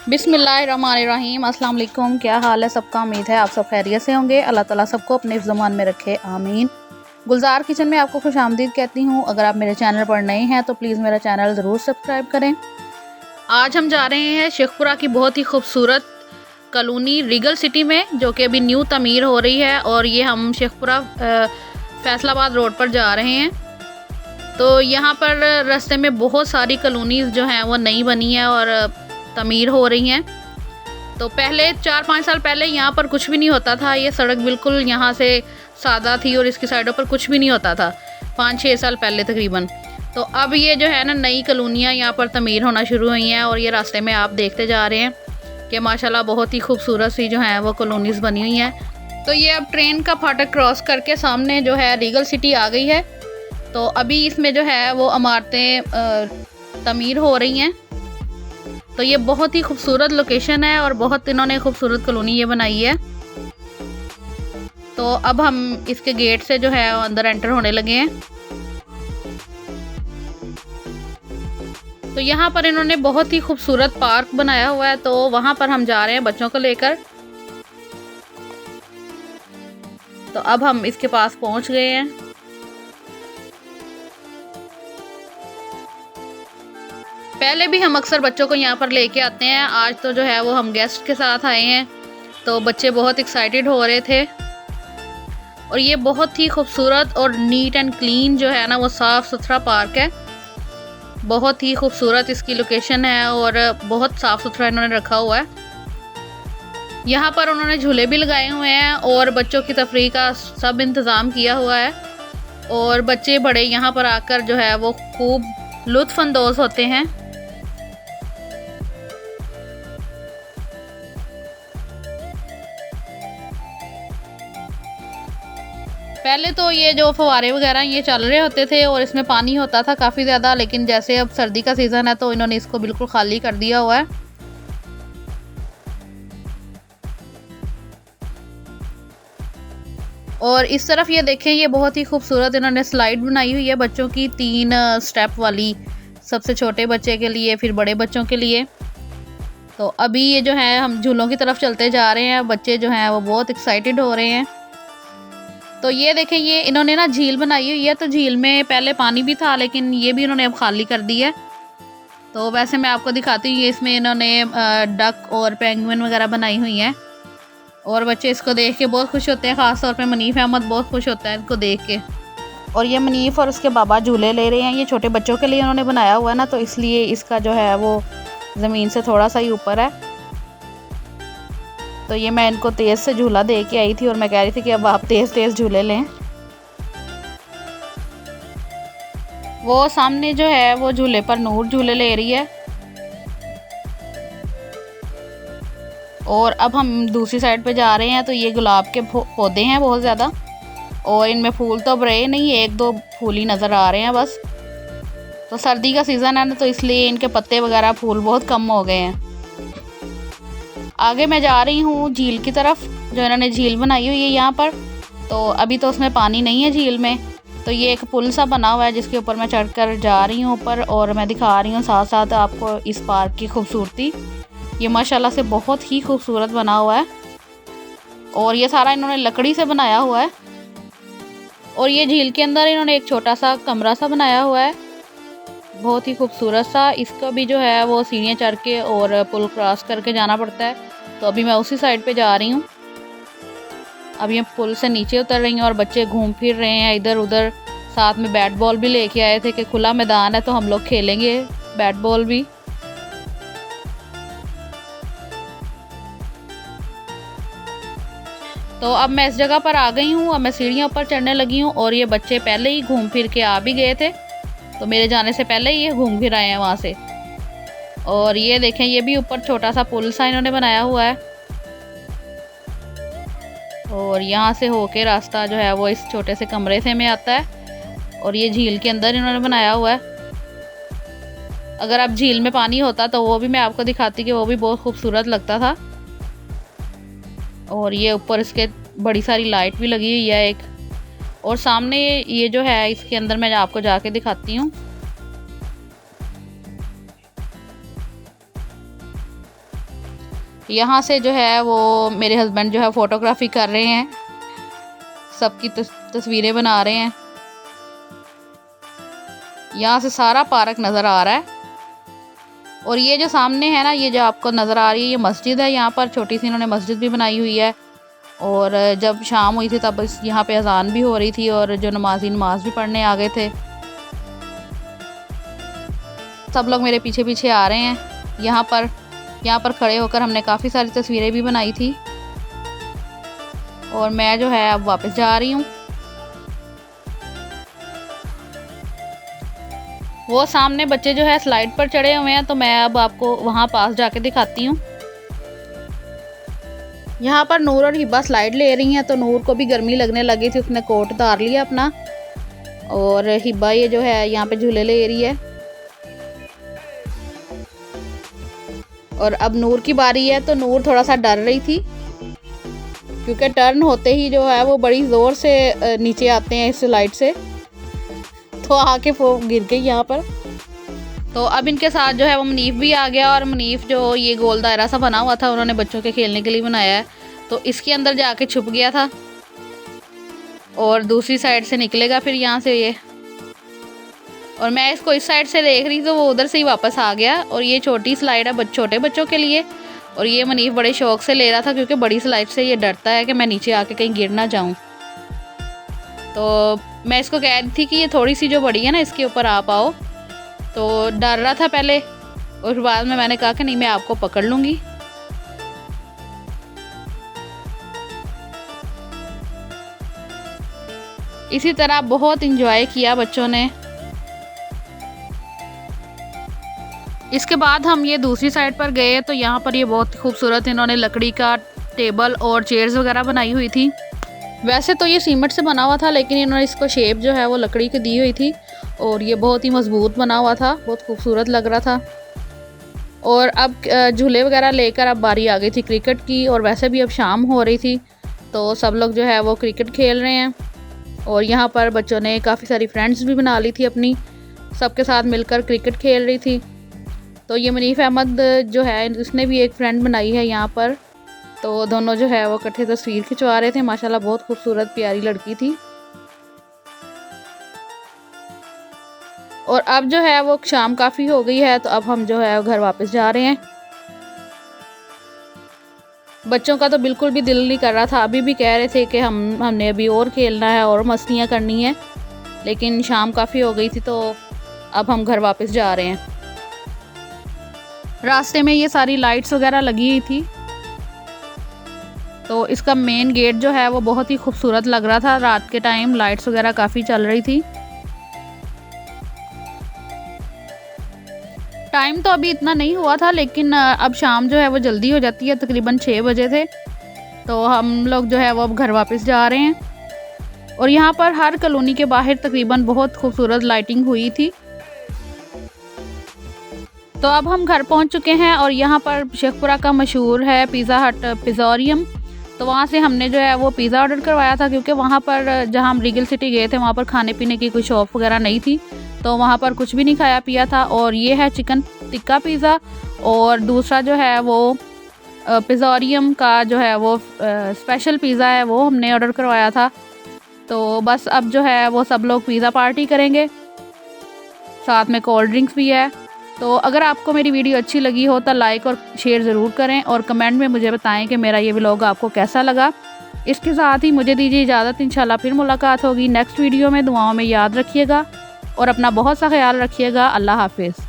बिस्मिल्लाहिर्रहमानिर्रहीम। अस्सलाम वालेकुम। क्या हाल है सबका? उम्मीद है आप सब खैरियत से होंगे। अल्लाह ताला सबको अपने ज़मान में रखे, आमीन। गुलजार किचन में आपको खुशामदीद कहती हूँ। अगर आप मेरे चैनल पर नए हैं तो प्लीज़ मेरा चैनल ज़रूर सब्सक्राइब करें। आज हम जा रहे हैं शेखपुरा की बहुत ही खूबसूरत कॉलोनी रीगल सिटी में, जो कि अभी न्यू तमीर हो रही है। और ये हम शेखपुरा फैसलाबाद रोड पर जा रहे हैं। तो यहाँ पर रास्ते में बहुत सारी कॉलोनीज़ जो हैं वो नई बनी है और तमीर हो रही हैं। तो पहले 4-5 साल पहले यहाँ पर कुछ भी नहीं होता था। ये सड़क बिल्कुल यहाँ से सादा थी और इसकी साइडों पर कुछ भी नहीं होता था 5-6 साल पहले तकरीबन। तो अब ये जो है ना नई कॉलोनियाँ यहाँ पर तमीर होना शुरू हुई हैं। और ये रास्ते में आप देखते जा रहे हैं कि माशाल्लाह बहुत ही खूबसूरत सी जो हैं वो कॉलोनीज़ बनी हुई हैं। तो ये अब ट्रेन का फाटक क्रॉस करके सामने जो है रीगल सिटी आ गई है। तो अभी इसमें जो है वो इमारतें तमीर हो रही हैं। तो ये बहुत ही खूबसूरत लोकेशन है और बहुत इन्होंने खूबसूरत कॉलोनी ये बनाई है। तो अब हम इसके गेट से जो है अंदर एंटर होने लगे हैं। तो यहाँ पर इन्होंने बहुत ही खूबसूरत पार्क बनाया हुआ है। तो वहाँ पर हम जा रहे हैं बच्चों को लेकर। तो अब हम इसके पास पहुँच गए हैं। पहले भी हम अक्सर बच्चों को यहाँ पर लेके आते हैं। आज तो जो है वो हम गेस्ट के साथ आए हैं। तो बच्चे बहुत एक्साइटेड हो रहे थे। और ये बहुत ही खूबसूरत और नीट एंड क्लीन जो है ना वो साफ़ सुथरा पार्क है। बहुत ही खूबसूरत इसकी लोकेशन है और बहुत साफ़ सुथरा इन्होंने रखा हुआ है। यहाँ पर उन्होंने झूले भी लगाए हुए हैं और बच्चों की तफरीह का सब इंतज़ाम किया हुआ है। और बच्चे बड़े यहाँ पर आकर जो है वो खूब लुत्फ़अंदोज़ होते हैं। पहले तो ये जो फव्वारे वगैरह ये चल रहे होते थे और इसमें पानी होता था काफ़ी ज़्यादा, लेकिन जैसे अब सर्दी का सीज़न है तो इन्होंने इसको बिल्कुल खाली कर दिया हुआ है। और इस तरफ ये देखें, ये बहुत ही खूबसूरत इन्होंने स्लाइड बनाई हुई है बच्चों की, 3 स्टेप वाली, सबसे छोटे बच्चे के लिए, फिर बड़े बच्चों के लिए। तो अभी ये जो है हम झूलों की तरफ चलते जा रहे हैं। बच्चे जो हैं वो बहुत एक्साइटेड हो रहे हैं। तो ये देखें, ये इन्होंने ना झील बनाई हुई है। तो झील में पहले पानी भी था लेकिन ये भी इन्होंने अब खाली कर दी है। तो वैसे मैं आपको दिखाती हूँ, ये इसमें इन्होंने डक और पेंगुइन वगैरह बनाई हुई हैं। और बच्चे इसको देख के बहुत खुश होते हैं। ख़ास तौर पे मनीफ़ अहमद बहुत खुश होता है इनको देख के। और ये मनीफ़ और उसके बाबा झूले ले रहे हैं। ये छोटे बच्चों के लिए उन्होंने बनाया हुआ है ना, तो इसलिए इसका जो है वो ज़मीन से थोड़ा सा ही ऊपर है। तो ये मैं इनको तेज़ से झूला दे के आई थी और मैं कह रही थी कि अब आप तेज़ तेज़ झूले लें। वो सामने जो है वो झूले पर नूर झूले ले रही है। और अब हम दूसरी साइड पे जा रहे हैं। तो ये गुलाब के पौधे हैं बहुत ज़्यादा और इनमें फूल तो अब रहे नहीं, 1-2 फूल ही नज़र आ रहे हैं बस। तो सर्दी का सीज़न है ना, तो इसलिए इनके पत्ते वगैरह फूल बहुत कम हो गए हैं। आगे मैं जा रही हूँ झील की तरफ, जो इन्होंने झील बनाई हुई है यहाँ पर। तो अभी तो उसमें पानी नहीं है झील में। तो ये एक पुल सा बना हुआ है जिसके ऊपर मैं चढ़कर जा रही हूँ ऊपर, और मैं दिखा रही हूँ साथ साथ आपको इस पार्क की खूबसूरती। ये माशाल्लाह से बहुत ही खूबसूरत बना हुआ है और ये सारा इन्होंने लकड़ी से बनाया हुआ है। और ये झील के अंदर इन्होंने एक छोटा सा कमरा सा बनाया हुआ है, बहुत ही खूबसूरत सा। इसका भी जो है वो सीढ़ियाँ चढ़ के और पुल क्रॉस करके जाना पड़ता है। तो अभी मैं उसी साइड पे जा रही हूँ। अब ये पुल से नीचे उतर रही हैं और बच्चे घूम फिर रहे हैं इधर उधर। साथ में बैट बॉल भी लेके आए थे कि खुला मैदान है तो हम लोग खेलेंगे बैट बॉल भी। तो अब मैं इस जगह पर आ गई हूँ। अब मैं सीढ़ियों पर चढ़ने लगी हूँ और ये बच्चे पहले ही घूम फिर के आ भी गए थे। तो मेरे जाने से पहले ही ये घूम फिर आए हैं वहाँ से। और ये देखें, ये भी ऊपर छोटा सा पुल सा इन्होंने बनाया हुआ है। और यहाँ से होके रास्ता जो है वो इस छोटे से कमरे से में आता है। और ये झील के अंदर इन्होंने बनाया हुआ है। अगर अब झील में पानी होता तो वो भी मैं आपको दिखाती कि वो भी बहुत खूबसूरत लगता था। और ये ऊपर इसके बड़ी सारी लाइट भी लगी हुई है एक। और सामने ये जो है इसके अंदर मैं आपको जाके दिखाती हूँ। यहाँ से जो है वो मेरे हस्बैंड जो है फ़ोटोग्राफी कर रहे हैं, सबकी तस्वीरें बना रहे हैं। यहाँ से सारा पार्क नज़र आ रहा है। और ये जो सामने है ना, ये जो आपको नज़र आ रही है, ये मस्जिद है। यहाँ पर छोटी सी इन्होंने मस्जिद भी बनाई हुई है। और जब शाम हुई थी तब यहाँ पे अजान भी हो रही थी और जो नमाजी नमाज भी पढ़ने आ गए थे। सब लोग मेरे पीछे पीछे आ रहे हैं। यहाँ पर खड़े होकर हमने काफ़ी सारी तस्वीरें भी बनाई थी। और मैं जो है अब वापस जा रही हूँ। वो सामने बच्चे जो है स्लाइड पर चढ़े हुए हैं, तो मैं अब आपको वहाँ पास जाके दिखाती हूँ। यहाँ पर नूर और हिब्बा स्लाइड ले रही हैं, तो नूर को भी गर्मी लगने लगी थी, उसने कोट उतार लिया अपना। और हिब्बा ये जो है यहाँ पे झूले ले रही है। और अब नूर की बारी है, तो नूर थोड़ा सा डर रही थी क्योंकि टर्न होते ही जो है वो बड़ी ज़ोर से नीचे आते हैं इस स्लाइड से, तो आके वो गिर गई यहाँ पर। तो अब इनके साथ जो है वो मुनीफ भी आ गया। और मुनीफ जो ये गोल दायरा सा बना हुआ था उन्होंने बच्चों के खेलने के लिए बनाया है, तो इसके अंदर जाके छुप गया था और दूसरी साइड से निकलेगा फिर यहाँ से ये। और मैं इसको इस साइड से देख रही तो वो उधर से ही वापस आ गया। और ये छोटी स्लाइड है छोटे बच्चों के लिए, और ये मुनीफ बड़े शौक से ले रहा था क्योंकि बड़ी स्लाइड से ये डरता है कि मैं नीचे आके कहीं गिर ना जाऊँ। तो मैं इसको कह रही थी कि ये थोड़ी सी जो बड़ी है ना इसके ऊपर आप आओ, तो डर रहा था पहले, और बाद में मैंने कहा कि नहीं मैं आपको पकड़ लूँगी। इसी तरह बहुत इंजॉय किया बच्चों ने। इसके बाद हम ये दूसरी साइड पर गए, तो यहाँ पर ये बहुत खूबसूरत इन्होंने लकड़ी का टेबल और चेयर्स वगैरह बनाई हुई थी। वैसे तो ये सीमेंट से बना हुआ था, लेकिन इन्होंने इसको शेप जो है वो लकड़ी की दी हुई थी और ये बहुत ही मज़बूत बना हुआ था, बहुत खूबसूरत लग रहा था। और अब झूले वगैरह लेकर अब बारी आ गई थी क्रिकेट की, और वैसे भी अब शाम हो रही थी तो सब लोग जो है वो क्रिकेट खेल रहे हैं। और यहाँ पर बच्चों ने काफ़ी सारी फ्रेंड्स भी बना ली थी अपनी, सबके साथ मिलकर क्रिकेट खेल रही थी। तो ये मुनीफ अहमद जो है उसने भी एक फ्रेंड बनाई है यहाँ पर, तो दोनों जो है वो इकट्ठे तस्वीर खिंचवा रहे थे। माशाल्लाह बहुत खूबसूरत प्यारी लड़की थी। और अब जो है वो शाम काफ़ी हो गई है, तो अब हम जो है घर वापस जा रहे हैं। बच्चों का तो बिल्कुल भी दिल नहीं कर रहा था, अभी भी कह रहे थे कि हमने अभी और खेलना है और मस्तियाँ करनी है, लेकिन शाम काफ़ी हो गई थी तो अब हम घर वापस जा रहे हैं। रास्ते में ये सारी लाइट्स वगैरह लगी हुई थी, तो इसका मेन गेट जो है वो बहुत ही खूबसूरत लग रहा था। रात के टाइम लाइट्स वगैरह काफ़ी चल रही थी। टाइम तो अभी इतना नहीं हुआ था, लेकिन अब शाम जो है वो जल्दी हो जाती है, तकरीबन 6 बजे थे। तो हम लोग जो है वो अब घर वापस जा रहे हैं। और यहाँ पर हर कॉलोनी के बाहर तकरीबन बहुत खूबसूरत लाइटिंग हुई थी। तो अब हम घर पहुँच चुके हैं, और यहाँ पर शेखपुरा का मशहूर है पिज़्ज़ा हट पिज़्ज़ोरियम, तो वहाँ से हमने जो है वो पिज़्ज़ा ऑर्डर करवाया था, क्योंकि वहाँ पर जहाँ हम रीगल सिटी गए थे वहाँ पर खाने पीने की कोई शॉप वगैरह नहीं थी, तो वहाँ पर कुछ भी नहीं खाया पिया था। और ये है चिकन टिक्का पिज़्ज़ा, और दूसरा जो है वो पिज़्ज़ोरियम का जो है वो स्पेशल पिज़्ज़ा है, वो हमने ऑर्डर करवाया था। तो बस अब जो है वो सब लोग पिज़्ज़ा पार्टी करेंगे, साथ में कोल्ड ड्रिंक्स भी है। तो अगर आपको मेरी वीडियो अच्छी लगी हो तो लाइक और शेयर ज़रूर करें, और कमेंट में मुझे बताएं कि मेरा ये व्लॉग आपको कैसा लगा। इसके साथ ही मुझे दीजिए इजाज़त, इंशाल्लाह फिर मुलाकात होगी नेक्स्ट वीडियो में। दुआओं में याद रखिएगा और अपना बहुत सा ख्याल रखिएगा। अल्लाह हाफिज़।